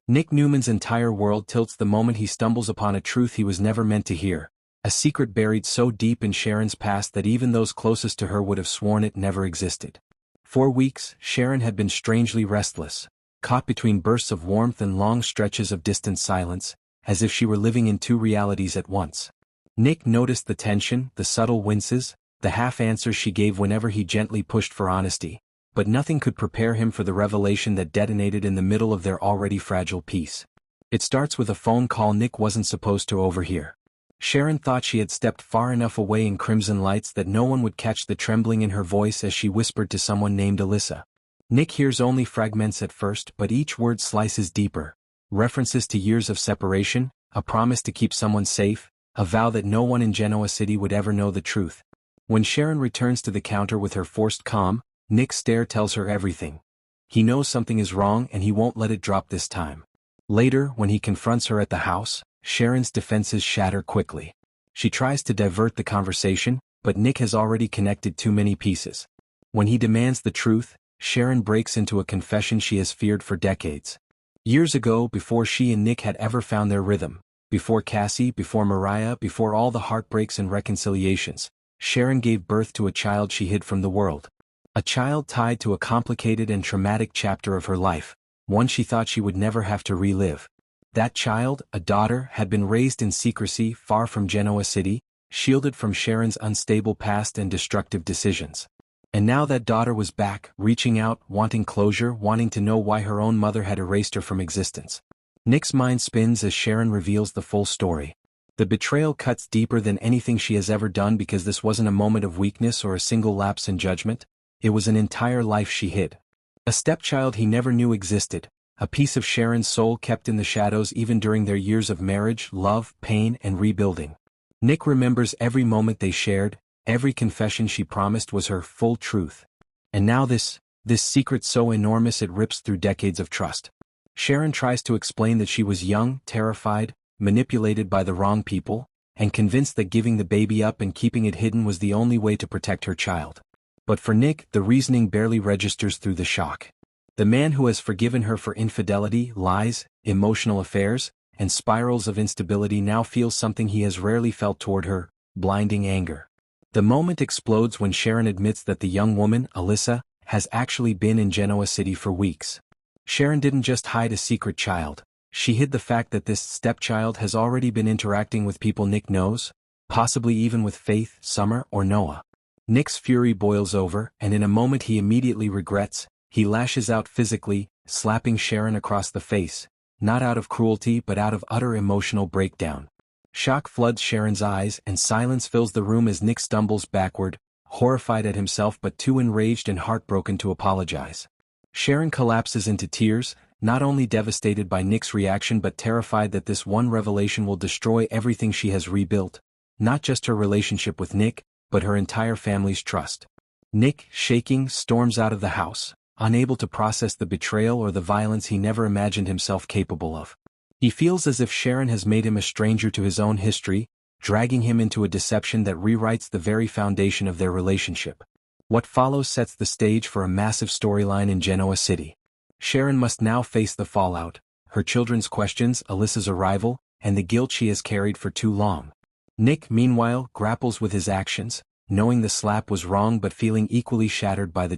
Nick Newman's entire world tilts the moment he stumbles upon a truth he was never meant to hear, a secret buried so deep in Sharon's past that even those closest to her would have sworn it never existed. For weeks, Sharon had been strangely restless, caught between bursts of warmth and long stretches of distant silence, as if she were living in two realities at once. Nick noticed the tension, the subtle winces, the half-answers she gave whenever he gently pushed for honesty, but nothing could prepare him for the revelation that detonated in the middle of their already fragile peace. It starts with a phone call Nick wasn't supposed to overhear. Sharon thought she had stepped far enough away in crimson lights that no one would catch the trembling in her voice as she whispered to someone named Alyssa. Nick hears only fragments at first, but each word slices deeper. References to years of separation, a promise to keep someone safe, a vow that no one in Genoa City would ever know the truth. When Sharon returns to the counter with her forced calm, Nick's stare tells her everything. He knows something is wrong and he won't let it drop this time. Later, when he confronts her at the house, Sharon's defenses shatter quickly. She tries to divert the conversation, but Nick has already connected too many pieces. When he demands the truth, Sharon breaks into a confession she has feared for decades. Years ago, before she and Nick had ever found their rhythm, before Cassie, before Mariah, before all the heartbreaks and reconciliations, Sharon gave birth to a child she hid from the world. A child tied to a complicated and traumatic chapter of her life, one she thought she would never have to relive. That child, a daughter, had been raised in secrecy far from Genoa City, shielded from Sharon's unstable past and destructive decisions. And now that daughter was back, reaching out, wanting closure, wanting to know why her own mother had erased her from existence. Nick's mind spins as Sharon reveals the full story. The betrayal cuts deeper than anything she has ever done because this wasn't a moment of weakness or a single lapse in judgment. It was an entire life she hid. A stepchild he never knew existed, a piece of Sharon's soul kept in the shadows even during their years of marriage, love, pain, and rebuilding. Nick remembers every moment they shared, every confession she promised was her full truth. And now this secret so enormous it rips through decades of trust. Sharon tries to explain that she was young, terrified, manipulated by the wrong people, and convinced that giving the baby up and keeping it hidden was the only way to protect her child. But for Nick, the reasoning barely registers through the shock. The man who has forgiven her for infidelity, lies, emotional affairs, and spirals of instability now feels something he has rarely felt toward her, blinding anger. The moment explodes when Sharon admits that the young woman, Alyssa, has actually been in Genoa City for weeks. Sharon didn't just hide a secret child. She hid the fact that this stepchild has already been interacting with people Nick knows, possibly even with Faith, Summer, or Noah. Nick's fury boils over, and in a moment he immediately regrets. He lashes out physically, slapping Sharon across the face, not out of cruelty but out of utter emotional breakdown. Shock floods Sharon's eyes and silence fills the room as Nick stumbles backward, horrified at himself but too enraged and heartbroken to apologize. Sharon collapses into tears, not only devastated by Nick's reaction but terrified that this one revelation will destroy everything she has rebuilt, not just her relationship with Nick, but her entire family's trust. Nick, shaking, storms out of the house, unable to process the betrayal or the violence he never imagined himself capable of. He feels as if Sharon has made him a stranger to his own history, dragging him into a deception that rewrites the very foundation of their relationship. What follows sets the stage for a massive storyline in Genoa City. Sharon must now face the fallout, her children's questions, Alyssa's arrival, and the guilt she has carried for too long. Nick, meanwhile, grapples with his actions, knowing the slap was wrong but feeling equally shattered by the